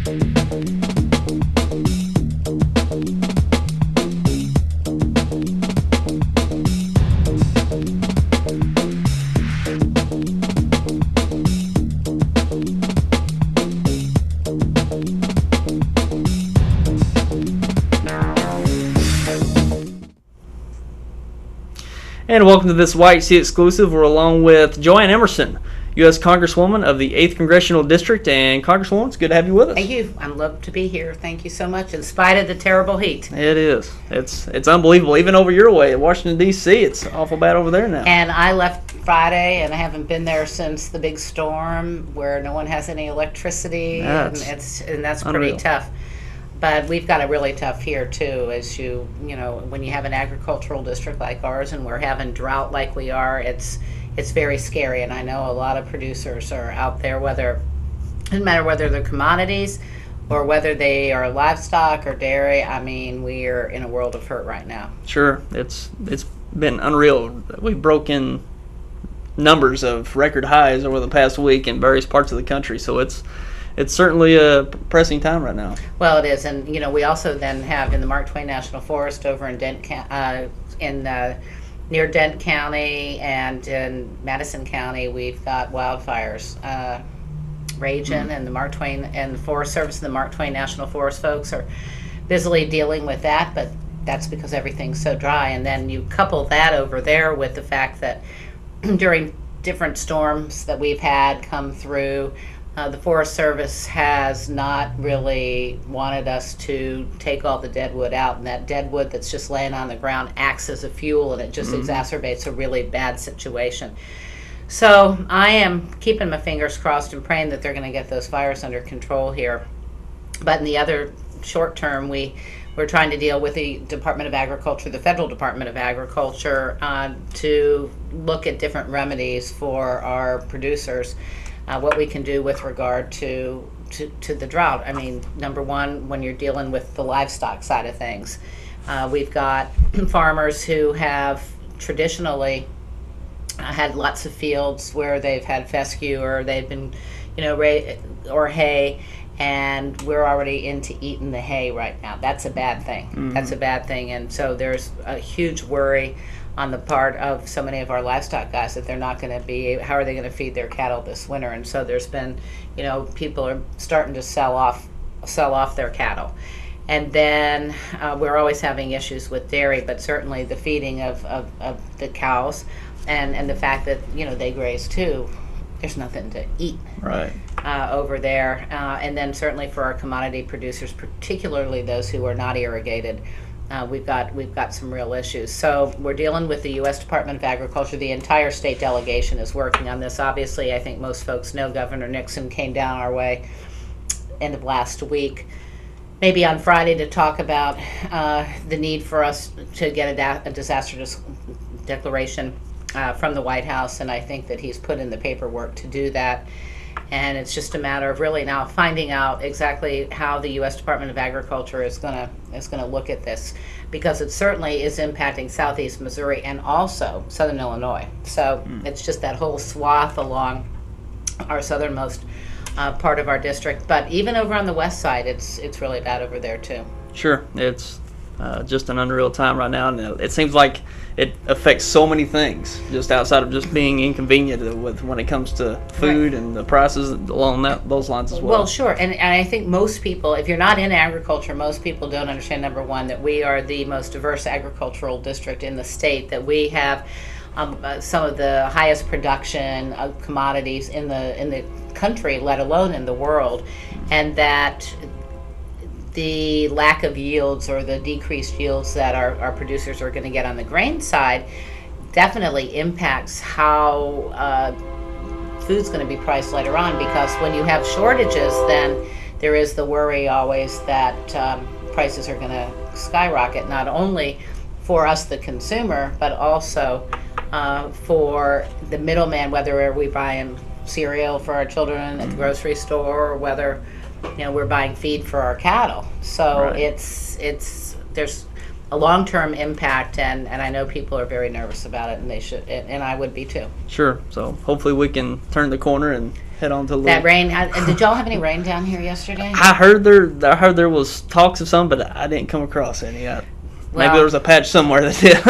And welcome to this YHC Exclusive. We're along with Jo Ann Emerson, U.S. Congresswoman of the 8th Congressional District. And Congresswoman, it's good to have you with us. Thank you. I'm loved to be here. Thank you so much, in spite of the terrible heat. It is. It's unbelievable. Even over your way in Washington, D.C., it's awful bad over there now. And I left Friday, and I haven't been there since the big storm where no one has any electricity, and that's pretty tough. But we've got it really tough here too, as you know, when you have an agricultural district like ours and we're having drought like we are, it's very scary. And I know a lot of producers are out there, doesn't matter whether they're commodities or whether they are livestock or dairy. I mean, we're in a world of hurt right now. Sure, it's been unreal. We've broken numbers of record highs over the past week in various parts of the country, so it's certainly a pressing time right now. Well, it is, and we also then have in the Mark Twain National Forest over in near Dent County and in Madison County, we've got wildfires raging, and the Mark Twain and the Forest Service and the Mark Twain National Forest folks are busily dealing with that, but that's because everything's so dry. And then you couple that over there with the fact that during different storms that we've had come through, the Forest Service has not really wanted us to take all the dead wood out, and that dead wood that's just laying on the ground acts as a fuel, and it just exacerbates a really bad situation. So I am keeping my fingers crossed and praying that they're going to get those fires under control here. But in the other short term, we're trying to deal with the Department of Agriculture, the Federal Department of Agriculture, to look at different remedies for our producers. What we can do with regard to the drought. I mean, number one, when you're dealing with the livestock side of things, we've got farmers who have traditionally had lots of fields where they've had fescue or they've been, or hay, and we're already into eating the hay right now. That's a bad thing. That's a bad thing, and so there's a huge worry on the part of so many of our livestock guys that they're not going to be, how are they going to feed their cattle this winter? And so there's been, people are starting to sell off their cattle. And then we're always having issues with dairy, but certainly the feeding of the cows and the fact that, they graze too, there's nothing to eat over there. And then certainly for our commodity producers, particularly those who are not irrigated, we've got some real issues. So we're dealing with the U.S. Department of Agriculture. The entire state delegation is working on this. Obviously, I think most folks know Governor Nixon came down our way end of last week, maybe on Friday, to talk about the need for us to get a disaster declaration from the White House, and I think that he's put in the paperwork to do that. And it's just a matter of really now finding out exactly how the U.S. Department of Agriculture is going to look at this, because it certainly is impacting southeast Missouri and also southern Illinois. So it's just that whole swath along our southernmost part of our district. But even over on the west side, it's really bad over there too. Sure, it's just an unreal time right now, and it seems like it affects so many things just outside of just being inconvenient when it comes to food and the prices along those lines as well. Well, sure, and I think most people, if you're not in agriculture, most people don't understand, number one, that we are the most diverse agricultural district in the state, that we have some of the highest production of commodities in the country, let alone in the world, and that the lack of yields or the decreased yields that our producers are going to get on the grain side definitely impacts how food's going to be priced later on, because when you have shortages, then there is the worry always that prices are going to skyrocket, not only for us, the consumer, but also for the middleman, whether we're buying cereal for our children at the grocery store or whether we're buying feed for our cattle. So it's there's a long-term impact, and I know people are very nervous about it, and they should, and I would be too. Sure. So hopefully we can turn the corner and head on to That rain. Did y'all have any rain down here yesterday? I heard there was talks of some, but I didn't come across any yet. Maybe there was a patch somewhere that did.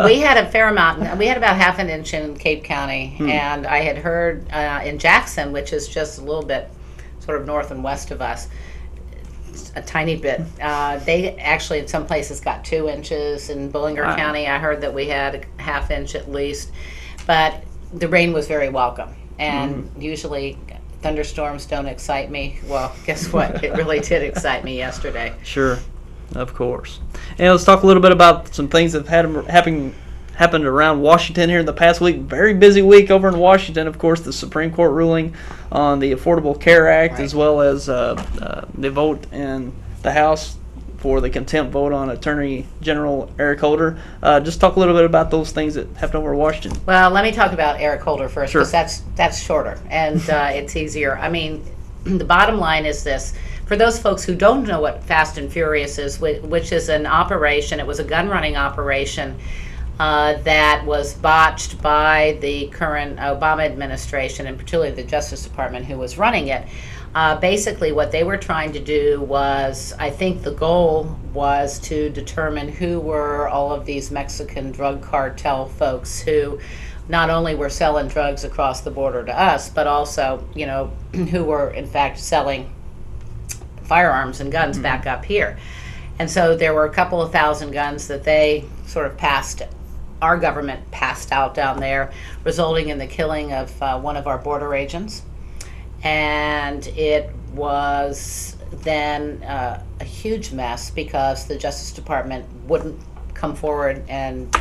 we had a fair amount. We had about half an inch in Cape County, and I had heard in Jackson, which is just a little bit sort of north and west of us, a tiny bit. They actually in some places got 2 inches. In Bullinger County, I heard that we had a half inch at least, but the rain was very welcome. And usually thunderstorms don't excite me. Well, guess what? It really did excite me yesterday. Sure. Of course. And let's talk a little bit about some things that have happened around Washington here in the past week. Very busy week over in Washington. Of course, the Supreme Court ruling on the Affordable Care Act, Right. as well as the vote in the House for the contempt vote on Attorney General Eric Holder. Just talk a little bit about those things that happened over in Washington. Well, let me talk about Eric Holder first, Sure. because that's shorter and it's easier. I mean, the bottom line is this. For those folks who don't know what Fast and Furious is, which is an operation, it was a gun-running operation that was botched by the current Obama administration, and particularly the Justice Department who was running it. Basically, what they were trying to do was, I think the goal was to determine who were all of these Mexican drug cartel folks who not only were selling drugs across the border to us, but also, who were in fact selling firearms and guns back up here. And so there were a couple of thousand guns that they sort of our government passed out down there, resulting in the killing of one of our border agents. And it was then a huge mess because the Justice Department wouldn't come forward and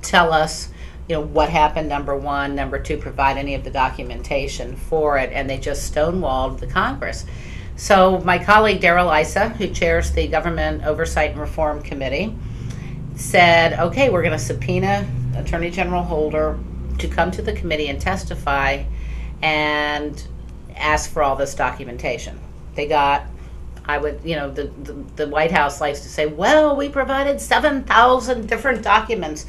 tell us what happened, number one, number two, provide any of the documentation for it, and they just stonewalled the Congress. So my colleague Darrell Issa, who chairs the Government Oversight and Reform Committee, said, okay, we're going to subpoena Attorney General Holder to come to the committee and testify and ask for all this documentation. They got, the White House likes to say, well, we provided 7,000 different documents.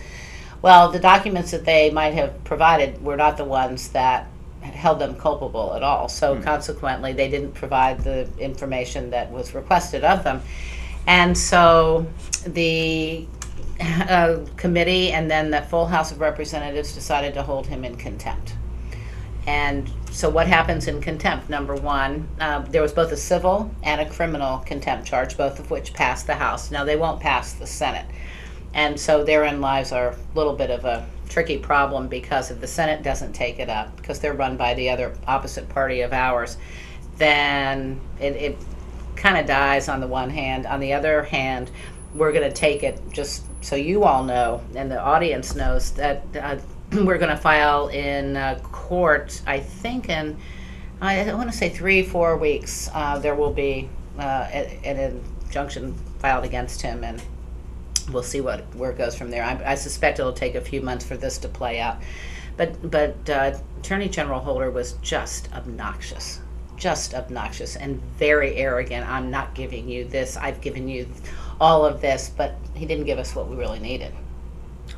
Well, the documents that they might have provided were not the ones that held them culpable at all. So consequently, they didn't provide the information that was requested of them. And so the committee and then the full House of Representatives decided to hold him in contempt. And so what happens in contempt? Number one, there was both a civil and a criminal contempt charge, both of which passed the House. Now, they won't pass the Senate. And so therein lies our little bit of a tricky problem, because if the Senate doesn't take it up, because they're run by the other opposite party of ours, then it kind of dies on the one hand. On the other hand, we're going to take it, just so you all know and the audience knows, that we're going to file in court, I think I want to say 3-4 weeks, there will be an injunction filed against him, and we'll see where it goes from there. I suspect it'll take a few months for this to play out. But Attorney General Holder was just obnoxious and very arrogant. I'm not giving you this. I've given you all of this, but he didn't give us what we really needed.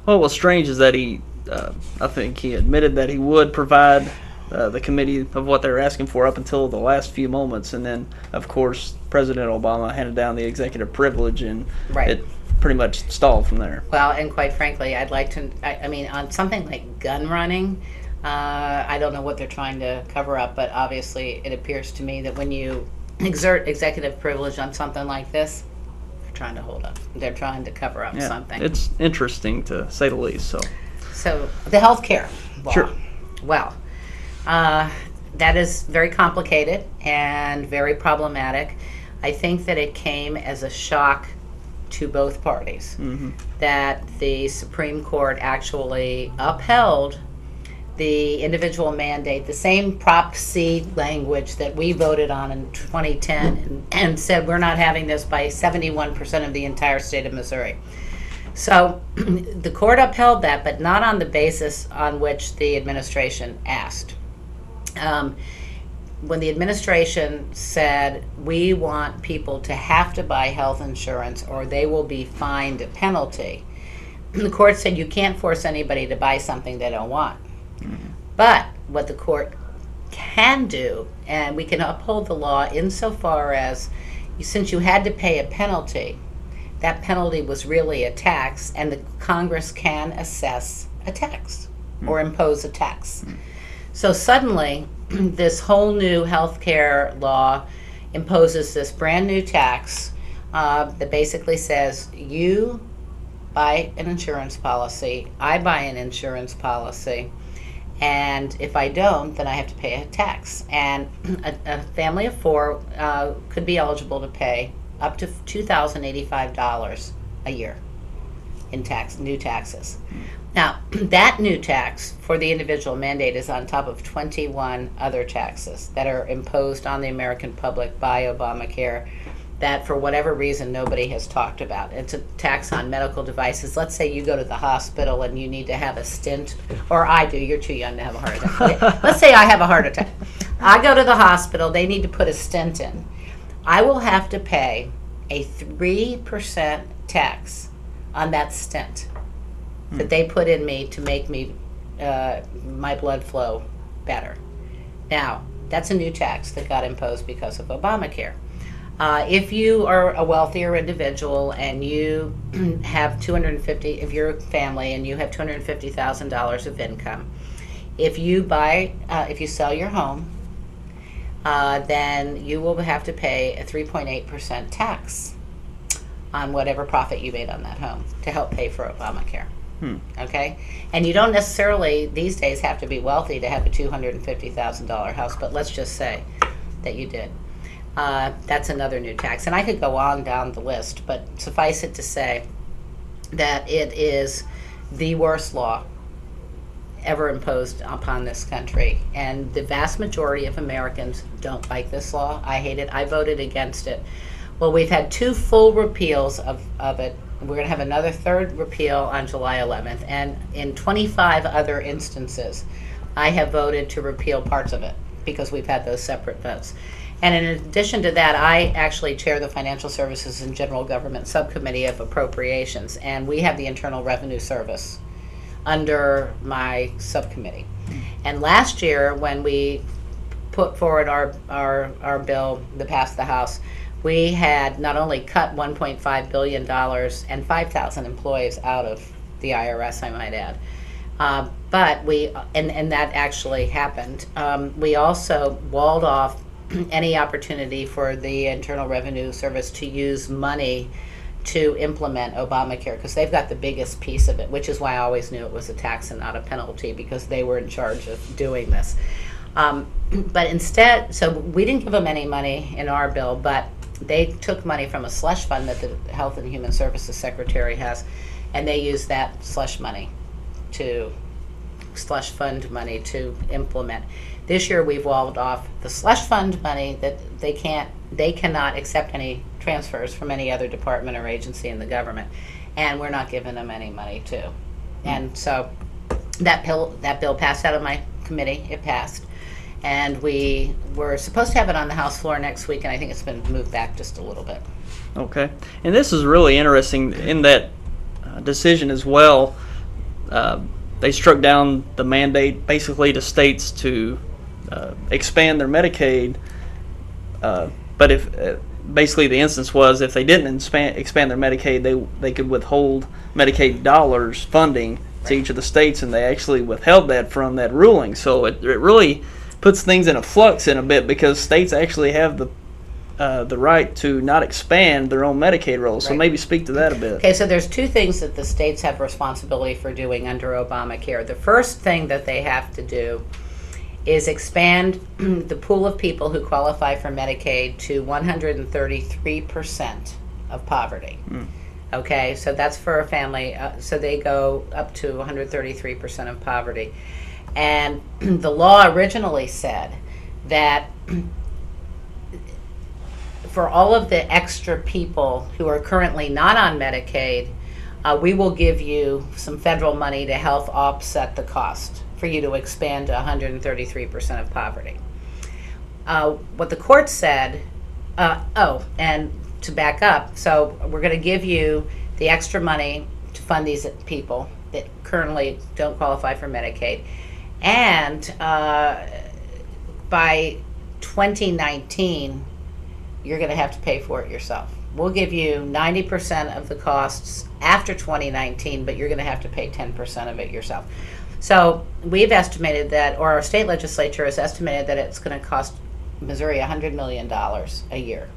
Well, what's strange is that I think he admitted that he would provide the committee of what they were asking for up until the last few moments, and then, of course, President Obama handed down the executive privilege, and it pretty much stalled from there. Well, and quite frankly, I'd like to, I mean, on something like gun running, I don't know what they're trying to cover up, but obviously it appears to me that when you exert executive privilege on something like this, they're trying to hold up. They're trying to cover up something. It's interesting, to say the least. So the health care law. Sure. Well, that is very complicated and very problematic. I think that it came as a shock to both parties that the Supreme Court actually upheld the individual mandate, the same Prop C language that we voted on in 2010, and said we're not having this by 71% of the entire state of Missouri. So the court upheld that, but not on the basis on which the administration asked. when the administration said, we want people to have to buy health insurance or they will be fined a penalty, the court said you can't force anybody to buy something they don't want. But what the court can do, and we can uphold the law insofar as, since you had to pay a penalty, that penalty was really a tax, and the Congress can assess a tax or impose a tax. So suddenly, this whole new healthcare law imposes this brand new tax that basically says, you buy an insurance policy, I buy an insurance policy, and if I don't, then I have to pay a tax. And a family of four could be eligible to pay up to $2,085 a year in new taxes. Now, that new tax for the individual mandate is on top of 21 other taxes that are imposed on the American public by Obamacare that, for whatever reason, nobody has talked about. It's a tax on medical devices. Let's say you go to the hospital and you need to have a stent, or I do, you're too young to have a heart attack. Let's say I have a heart attack. I go to the hospital, they need to put a stent in. I will have to pay a 3% tax on that stent that they put in me to make me my blood flow better. Now, that's a new tax that got imposed because of Obamacare. If you are a wealthier individual and you have if you're a family and you have $250,000 of income, if you sell your home, then you will have to pay a 3.8% tax on whatever profit you made on that home to help pay for Obamacare. Okay? And you don't necessarily these days have to be wealthy to have a $250,000 house, but let's just say that you did. That's another new tax. And I could go on down the list, but suffice it to say that it is the worst law ever imposed upon this country. And the vast majority of Americans don't like this law. I hate it. I voted against it. Well, we've had 2 full repeals of it. We're going to have another 3rd repeal on July 11th. And in 25 other instances, I have voted to repeal parts of it because we've had those separate votes. And in addition to that, I actually chair the Financial Services and General Government Subcommittee of Appropriations, and we have the Internal Revenue Service under my subcommittee. And last year, when we put forward our bill that passed the House, we had not only cut $1.5 billion and 5,000 employees out of the IRS, I might add, but and that actually happened. We also walled off any opportunity for the Internal Revenue Service to use money to implement Obamacare, because they've got the biggest piece of it, which is why I always knew it was a tax and not a penalty, because they were in charge of doing this. But instead, so we didn't give them any money in our bill, but they took money from a slush fund that the Health and Human Services Secretary has, and they used that slush fund money to implement. This year we've walled off the slush fund money that they cannot accept any transfers from any other department or agency in the government, and we're not giving them any money too. And so that bill passed out of my committee. It passed, and we were supposed to have it on the House floor next week, and I think it's been moved back just a little bit. Okay, and this is really interesting in that decision as well. They struck down the mandate basically to states to expand their Medicaid, but if basically the instance was if they didn't expand their Medicaid, they could withhold Medicaid dollars funding to each of the states, and they actually withheld that from that ruling. So it really puts things in a flux in a bit, because states actually have the right to not expand their own Medicaid rolls. So maybe speak to that a bit. Okay, so there's 2 things that the states have responsibility for doing under Obamacare. The first thing that they have to do is expand the pool of people who qualify for Medicaid to 133% of poverty. Okay, so that's for a family, so they go up to 133% of poverty. And the law originally said that for all of the extra people who are currently not on Medicaid, we will give you some federal money to help offset the cost for you to expand to 133% of poverty. what the court said, and to back up, so we're going to give you the extra money to fund these people that currently don't qualify for Medicaid. And by 2019, you're going to have to pay for it yourself. We'll give you 90% of the costs after 2019, but you're going to have to pay 10% of it yourself. So we've estimated that, or our state legislature has estimated that it's going to cost Missouri $100 million a year.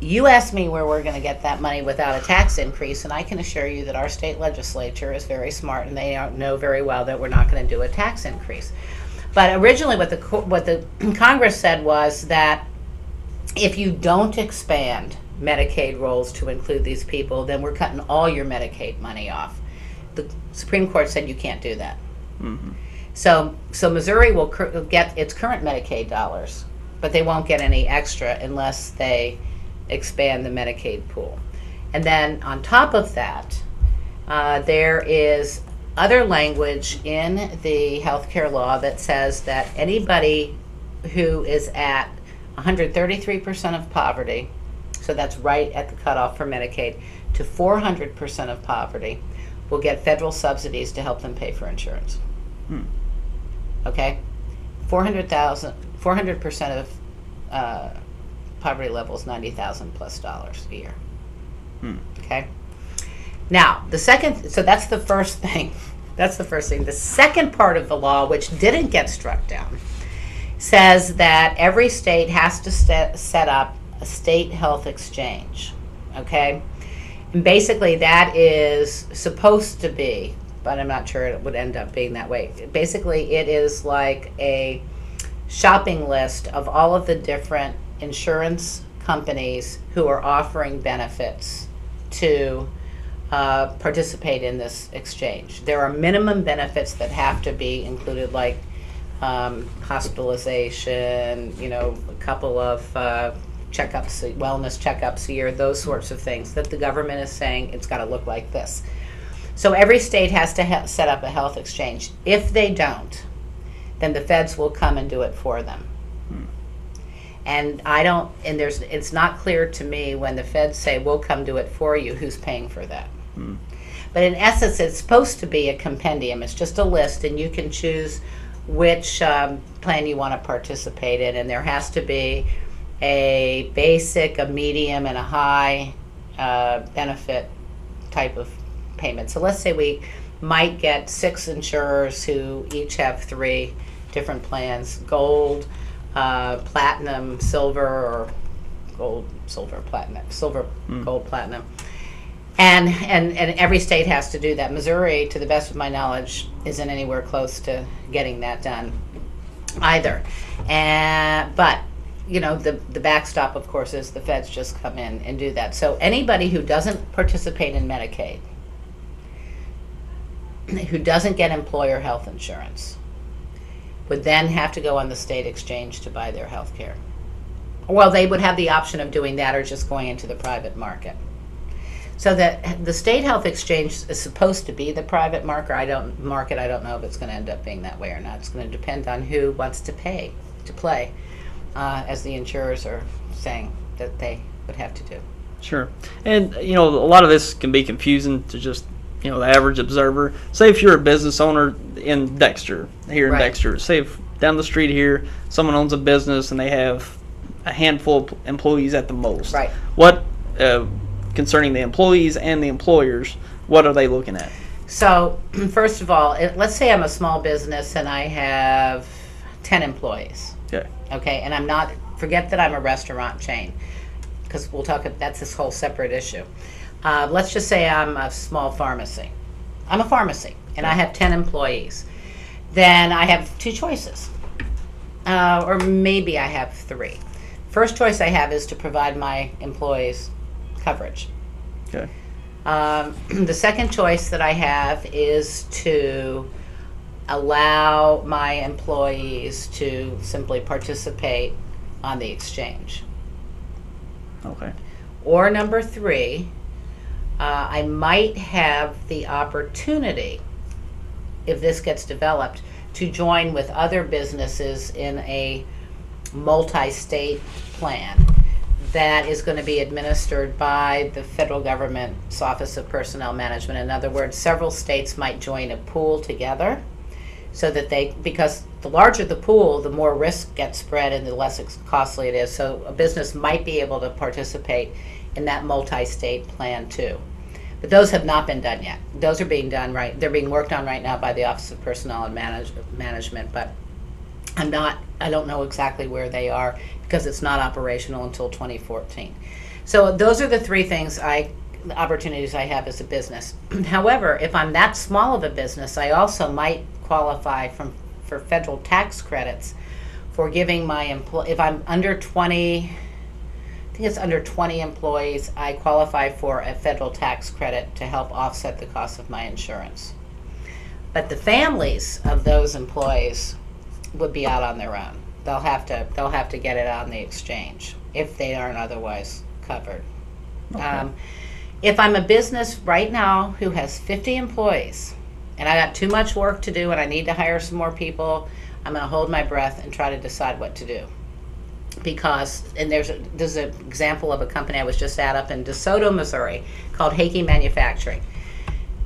You asked me where we're going to get that money without a tax increase, and I can assure you that our state legislature is very smart, and they know very well that we're not going to do a tax increase. But originally what the Congress said was that if you don't expand Medicaid rolls to include these people, then we're cutting all your Medicaid money off. The Supreme Court said you can't do that. So Missouri will get its current Medicaid dollars, but they won't get any extra unless they expand the Medicaid pool. And then on top of that, there is other language in the healthcare law that says that anybody who is at 133% of poverty, so that's right at the cutoff for Medicaid, to 400% of poverty, will get federal subsidies to help them pay for insurance. Okay? 400% of poverty level is $90,000 plus a year. Okay? Now, so that's the first thing. That's the first thing. The second part of the law, which didn't get struck down, says that every state has to set up a state health exchange. Okay? And basically that is supposed to be, but I'm not sure it would end up being that way. Basically it is like a shopping list of all of the different insurance companies who are offering benefits to participate in this exchange. There are minimum benefits that have to be included, like hospitalization, a couple of checkups, wellness checkups a year, those sorts of things that the government is saying it's got to look like this. So every state has to set up a health exchange. If they don't, then the feds will come and do it for them. And it's not clear to me when the feds say, we'll come do it for you, who's paying for that. But in essence, it's supposed to be a compendium. It's just a list, and you can choose which plan you want to participate in. And there has to be a basic, a medium, and a high benefit type of payment. So let's say we might get 6 insurers who each have 3 different plans: gold, platinum, silver, or gold, silver, platinum, silver, gold, platinum. And every state has to do that. Missouri, to the best of my knowledge, isn't anywhere close to getting that done either. But the backstop, of course, is the feds just come in and do that. So anybody who doesn't participate in Medicaid, who doesn't get employer health insurance, would then have to go on the state exchange to buy their health care. Well, they would have the option of doing that or just going into the private market. So that the state health exchange is supposed to be the private market. I don't know if it's going to end up being that way or not. It's going to depend on who wants to play, as the insurers are saying that they would have to do. Sure. And, a lot of this can be confusing to just, the average observer. Say if you're a business owner in Dexter, say if down the street here, someone owns a business and they have a handful of employees at the most. Right. What, concerning the employees and the employers, what are they looking at? So, first of all, let's say I'm a small business and I have 10 employees. Okay, and forget that I'm a restaurant chain, because that's this whole separate issue. Let's just say I'm a small pharmacy. I'm a pharmacy, and I have 10 employees. Then I have 2 choices, or maybe I have 3. First choice I have is to provide my employees coverage. Okay. The second choice that I have is to allow my employees to simply participate on the exchange. Okay. Or number 3, I might have the opportunity, if this gets developed, to join with other businesses in a multi-state plan that is going to be administered by the federal government's Office of Personnel Management. In other words, several states might join a pool together so that because the larger the pool, the more risk gets spread and the less costly it is. So a business might be able to participate in that multi-state plan too. But those have not been done yet. Those are being done they're being worked on right now by the Office of Personnel and Management, but I don't know exactly where they are because it's not operational until 2014. So those are the three things the opportunities I have as a business. However, if I'm that small of a business, I also might qualify for federal tax credits for giving my if I'm under 20, I think it's under 20 employees, I qualify for a federal tax credit to help offset the cost of my insurance. But the families of those employees would be out on their own. They'll have to get it on the exchange if they aren't otherwise covered. Okay. If I'm a business right now who has 50 employees and I got too much work to do and I need to hire some more people, I'm going to hold my breath and try to decide what to do. Because, and there's an example of a company I was just at up in DeSoto, Missouri, called Hakey Manufacturing.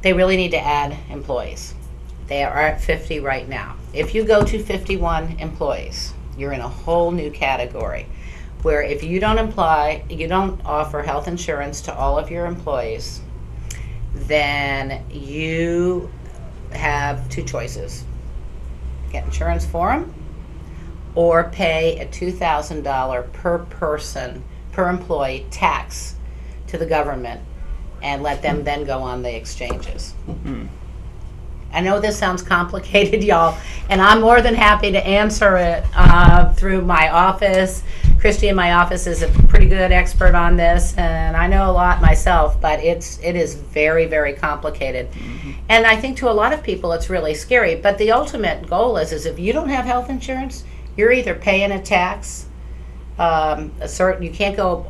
They really need to add employees. They are at 50 right now. If you go to 51 employees, you're in a whole new category where if you don't offer health insurance to all of your employees, then you have two choices. Get insurance for them or pay a $2,000 per employee tax to the government and let them then go on the exchanges. Mm-hmm. I know this sounds complicated, y'all, and I'm more than happy to answer it through my office. Christy in my office is a pretty good expert on this, and I know a lot myself, but it is very, very complicated. Mm-hmm. And I think to a lot of people it's really scary, but the ultimate goal is if you don't have health insurance, you're either paying a tax, you can't go,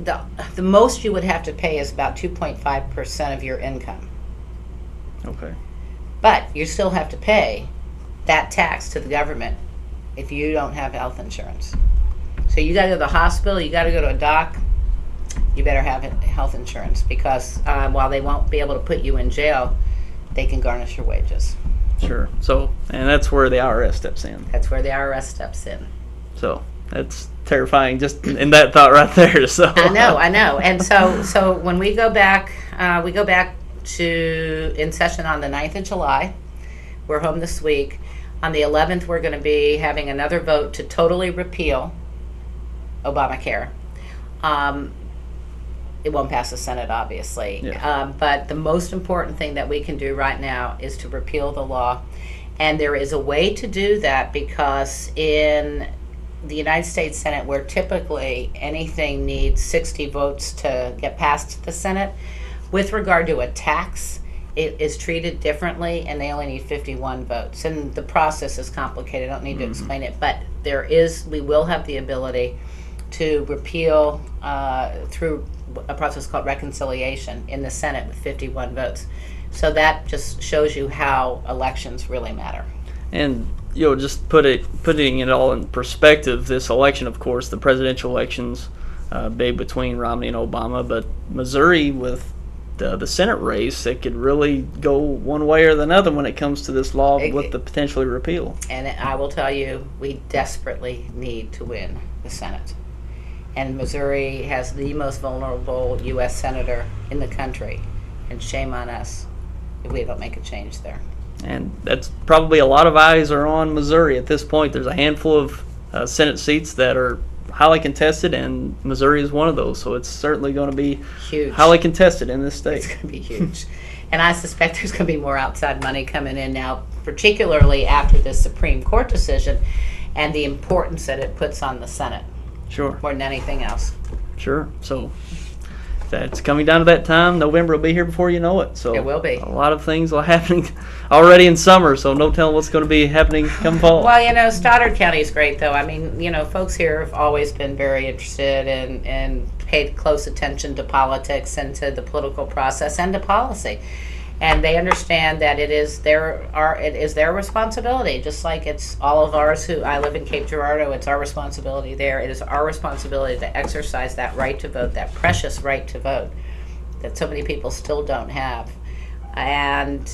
the most you would have to pay is about 2.5% of your income. Okay. But you still have to pay that tax to the government if you don't have health insurance. So you got to go to the hospital, you got to go to a doc, you better have health insurance because while they won't be able to put you in jail, they can garnish your wages. Sure. So, and that's where the IRS steps in. That's where the IRS steps in. So that's terrifying just in that thought right there. So I know. And so when we go back to in session on the 9th of July. We're home this week. On the 11th, we're going to be having another vote to totally repeal Obamacare. It won't pass the Senate, obviously. Yeah. But the most important thing that we can do right now is to repeal the law. And there is a way to do that because in the United States Senate, where typically anything needs 60 votes to get past the Senate, with regard to a tax, it is treated differently, and they only need 51 votes. And the process is complicated. I don't need to explain it, but we will have the ability to repeal through a process called reconciliation in the Senate with 51 votes. So that just shows you how elections really matter. And just putting it all in perspective, this election, of course, the presidential elections, big between Romney and Obama, but Missouri with the Senate race, it could really go one way or the other when it comes to this law with the potentially repeal. And I will tell you, we desperately need to win the Senate. And Missouri has the most vulnerable U.S. senator in the country, and shame on us if we don't make a change there. And that's probably a lot of eyes are on Missouri at this point. There's a handful of Senate seats that are highly contested, and Missouri is one of those. So it's certainly going to be huge, highly contested in this state. It's going to be huge. And I suspect there's going to be more outside money coming in now, particularly after this Supreme Court decision and the importance that it puts on the Senate. Sure. More than anything else. Sure. So that's coming down to that time. November will be here before you know it. So it will be. A lot of things are happening already in summer, so no telling what's going to be happening come fall. Well, Stoddard County is great, though. I mean, folks here have always been very interested and paid close attention to politics and to the political process and to policy. and they understand that it is their responsibility, just like it's all of ours. Who I live in Cape Girardeau, it's our responsibility there. It is our responsibility to exercise that right to vote, that precious right to vote that so many people still don't have, and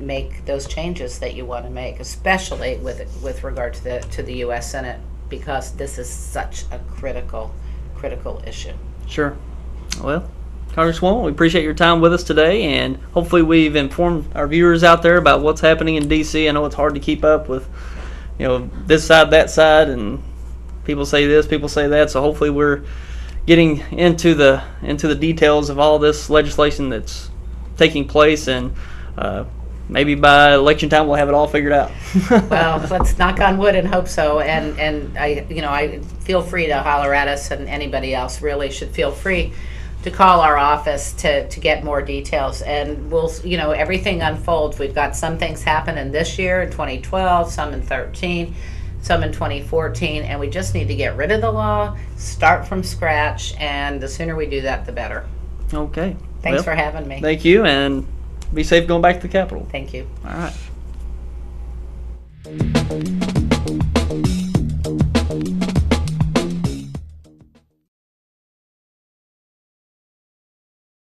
make those changes that you want to make, especially with regard to the U.S. Senate, because this is such a critical issue. Sure. Well, Congresswoman, we appreciate your time with us today, and hopefully we've informed our viewers out there about what's happening in D.C. I know it's hard to keep up with, this side, that side, and people say this, people say that. So hopefully we're getting into the details of all this legislation that's taking place, and maybe by election time we'll have it all figured out. Well, let's knock on wood and hope so. And I feel free to holler at us, and anybody else really should feel free to call our office to get more details. And we'll, everything unfolds. We've got some things happening this year in 2012, some in 13, some in 2014, and we just need to get rid of the law, start from scratch, and the sooner we do that, the better. Okay. Thanks for having me. Thank you, and be safe going back to the Capitol. Thank you. All right.